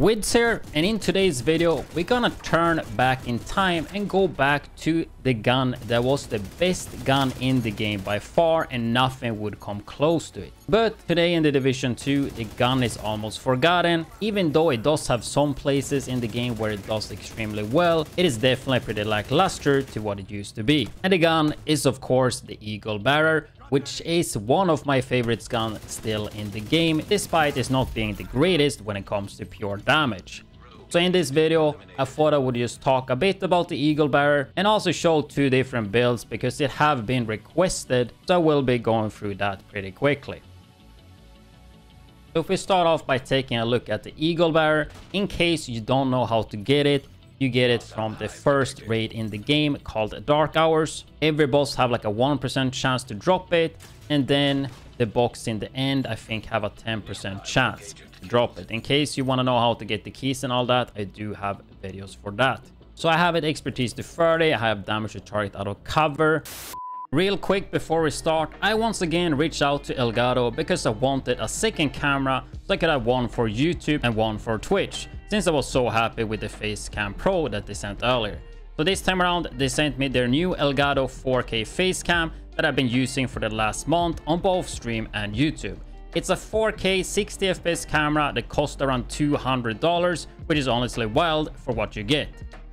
widdz here, and in today's video we're gonna turn back in time and go back to the gun that was the best gun in the game by far, and nothing would come close to it. But today in the Division 2 the gun is almost forgotten. Even though it does have some places in the game where it does extremely well, it is definitely pretty lackluster to what it used to be. And the gun is of course the Eagle Bearer, which is one of my favorite guns still in the game, despite it not being the greatest when it comes to pure damage. So in this video, I thought I would just talk a bit about the Eagle Bearer and also show two different builds because it have been requested, so I will be going through that pretty quickly. So if we start off by taking a look at the Eagle Bearer, in case you don't know how to get it, you get it from the first raid in the game called Dark Hours. Every boss have like a 1% chance to drop it, and then the box in the end I think have a 10% chance to drop it. In case you want to know how to get the keys and all that, I do have videos for that. So I have it expertise to 30, I have damage to target out of cover. Real quick before we start, I once again reached out to Elgato because I wanted a second camera so I could have one for YouTube and one for Twitch, since I was so happy with the Facecam Pro that they sent earlier. So this time around they sent me their new Elgato 4K Facecam that I've been using for the last month on both stream and YouTube. It's a 4K 60 FPS camera that costs around $200, which is honestly wild for what you get.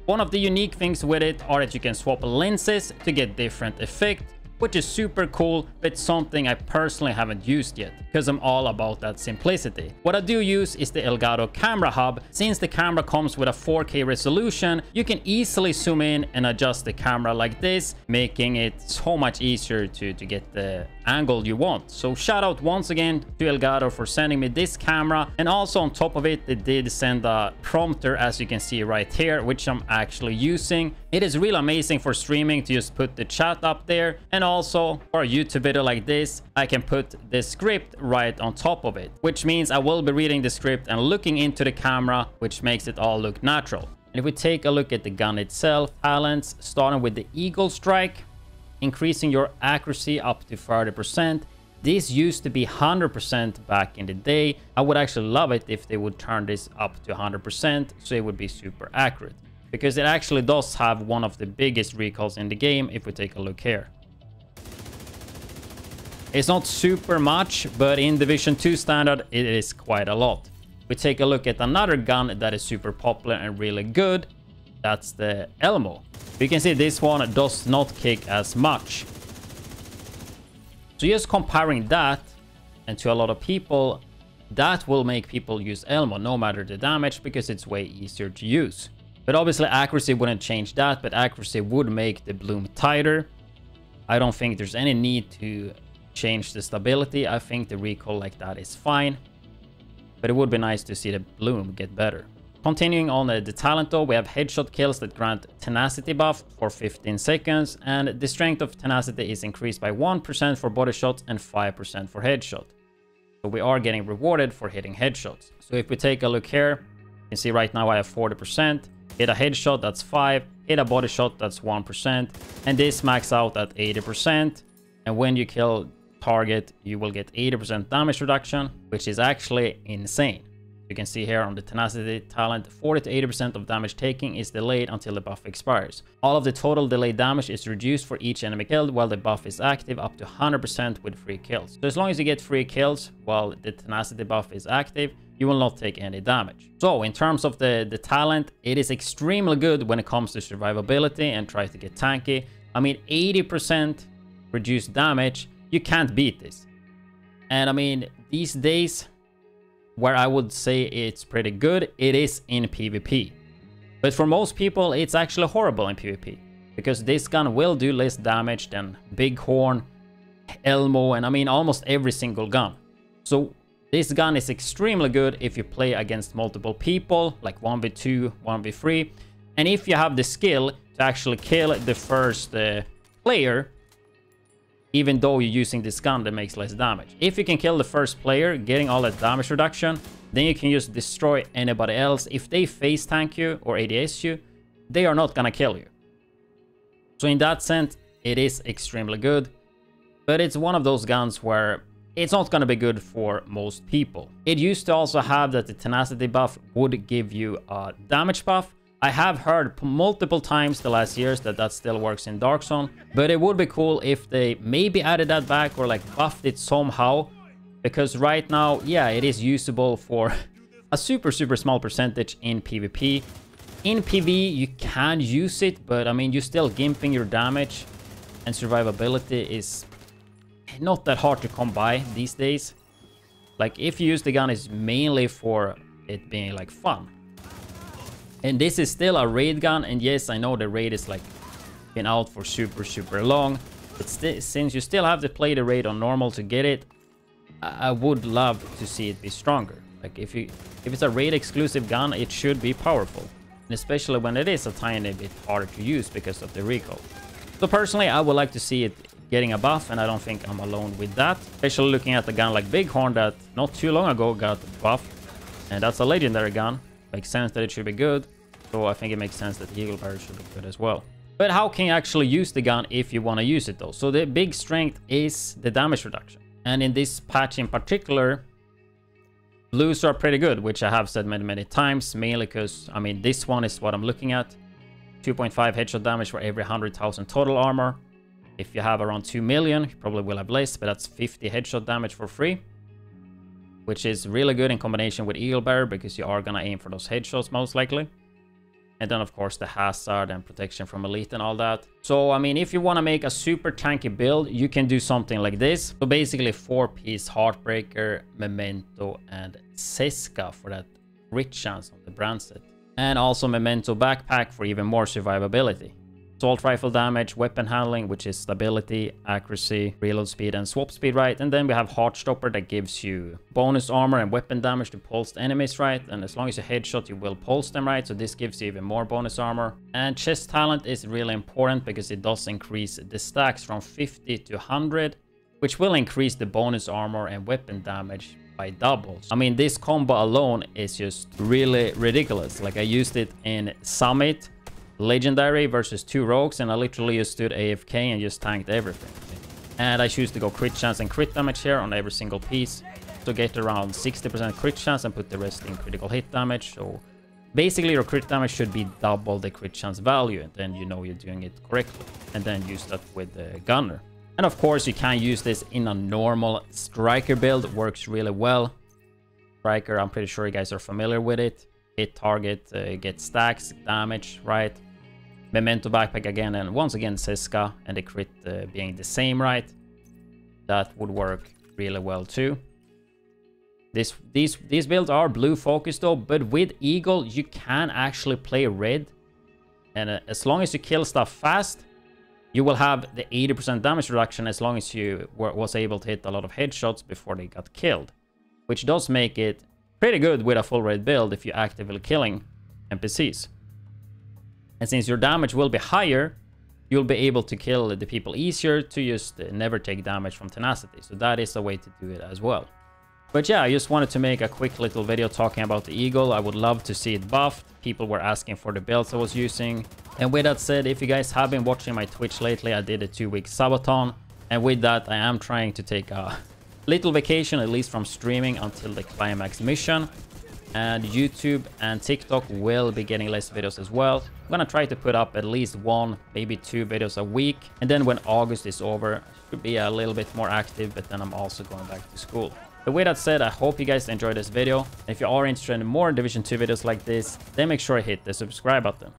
One of the unique things with it are that you can swap lenses to get different effects, which is super cool, but something I personally haven't used yet because I'm all about that simplicity. What I do use is the Elgato camera hub. Since the camera comes with a 4K resolution, you can easily zoom in and adjust the camera like this, making it so much easier to get the angle you want. So shout out once again to Elgato for sending me this camera, and also on top of it they did send a prompter, as you can see right here, which I'm actually using. It is really amazing for streaming to just put the chat up there, and also for a YouTube video like this I can put the script right on top of it, which means I will be reading the script and looking into the camera, which makes it all look natural. And if we take a look at the gun itself, talents, starting with the Eagle Strike, increasing your accuracy up to 30%. This used to be 100% back in the day. I would actually love it if they would turn this up to 100%, so it would be super accurate, because it actually does have one of the biggest recoils in the game. If we take a look here, it's not super much, but in Division 2 standard it is quite a lot. We take a look at another gun that is super popular and really good. That's the Elmo. You can see this one does not kick as much. So just comparing that, and to a lot of people, that will make people use Elmo no matter the damage, because it's way easier to use. But obviously accuracy wouldn't change that, but accuracy would make the bloom tighter. I don't think there's any need to change the stability. I think the recoil like that is fine, but it would be nice to see the bloom get better. Continuing on the talent though, we have headshot kills that grant tenacity buff for 15 seconds, and the strength of tenacity is increased by 1% for body shots and 5% for headshot. So we are getting rewarded for hitting headshots. So if we take a look here, you can see right now I have 40%. Hit a headshot, that's 5. Hit a body shot, that's 1. And this max out at 80%. And when you kill target, you will get 80% damage reduction, which is actually insane. You can see here on the tenacity talent, 40 to 80% of damage taking is delayed until the buff expires. All of the total delayed damage is reduced for each enemy killed while the buff is active, up to 100% with free kills. So as long as you get free kills while the tenacity buff is active, you will not take any damage. So in terms of the talent, it is extremely good when it comes to survivability and try to get tanky. I mean, 80% reduced damage, you can't beat this. And I mean, these days, where I would say it's pretty good, it is in PvP. But for most people, it's actually horrible in PvP, because this gun will do less damage than Bighorn, Elmo, and I mean almost every single gun. So this gun is extremely good if you play against multiple people, like 1v2, 1v3. And if you have the skill to actually kill the first player, even though you're using this gun that makes less damage. If you can kill the first player, getting all that damage reduction, then you can just destroy anybody else. If they face tank you or ADS you, they are not gonna kill you. So in that sense, it is extremely good. But it's one of those guns where it's not going to be good for most people. It used to also have that the tenacity buff would give you a damage buff. I have heard multiple times the last years that that still works in Dark Zone, but it would be cool if they maybe added that back or like buffed it somehow, because right now, yeah, it is usable for a super small percentage in PvP. In PvE, you can use it, but I mean, you're still gimping your damage, and survivability is not that hard to come by these days. Like, if you use the gun, it's mainly for it being like fun. And this is still a raid gun, and yes, I know the raid is like been out for super long, but since you still have to play the raid on normal to get it, I would love to see it be stronger. Like, if it's a raid exclusive gun, it should be powerful, and especially when it is a tiny bit harder to use because of the recoil. So personally, I would like to see it getting a buff, and I don't think I'm alone with that, especially looking at a gun like Bighorn that not too long ago got buffed, and that's a legendary gun. Makes sense that it should be good, so I think it makes sense that Eagle Bearer should be good as well. But how can you actually use the gun if you want to use it though? So the big strength is the damage reduction, and in this patch in particular, blues are pretty good, which I have said many times, mainly because, I mean, this one is what I'm looking at. 2.5 headshot damage for every 100,000 total armor. If you have around 2 million, you probably will have less, but that's 50 headshot damage for free, which is really good in combination with Eagle Bearer, because you are gonna aim for those headshots most likely. And then of course the hazard and protection from elite and all that. So I mean, if you want to make a super tanky build, you can do something like this. So basically 4-piece Heartbreaker, Memento, and Seska for that crit chance on the brand set. And also Memento backpack for even more survivability. Assault rifle damage, weapon handling, which is stability, accuracy, reload speed, and swap speed, right? And then we have Heartstopper that gives you bonus armor and weapon damage to pulsed enemies, right? And as long as you headshot, you will pulse them, right? So this gives you even more bonus armor. And chest talent is really important because it does increase the stacks from 50 to 100, which will increase the bonus armor and weapon damage by doubles. I mean, this combo alone is just really ridiculous. Like, I used it in Summit Legendary versus 2 rogues, and I literally just stood AFK and just tanked everything. And I choose to go crit chance and crit damage here on every single piece to get around 60% crit chance and put the rest in critical hit damage. So basically your crit damage should be double the crit chance value, and then you know you're doing it correctly, and then use that with the gunner. And of course you can use this in a normal striker build. Works really well. Striker, I'm pretty sure you guys are familiar with it. Hit target, get stacks, damage, right? Memento backpack again, and once again Seska, and the crit being the same, right? That would work really well too. These builds are blue focused though, but with Eagle you can actually play red, and as long as you kill stuff fast, you will have the 80% damage reduction as long as you was able to hit a lot of headshots before they got killed, which does make it pretty good with a full red build if you're actively killing NPCs. And since your damage will be higher, you'll be able to kill the people easier to just never take damage from tenacity. So that is a way to do it as well. But yeah, I just wanted to make a quick little video talking about the Eagle. I would love to see it buffed. People were asking for the builds I was using. And with that said, if you guys have been watching my Twitch lately, I did a 2-week subathon. And with that, I am trying to take a little vacation, at least from streaming, until the climax mission. And YouTube and TikTok will be getting less videos as well. I'm gonna try to put up at least 1, maybe 2 videos a week. And then when August is over, I should be a little bit more active, but then I'm also going back to school. But with that said, I hope you guys enjoyed this video. If you are interested in more Division 2 videos like this, then make sure to hit the subscribe button.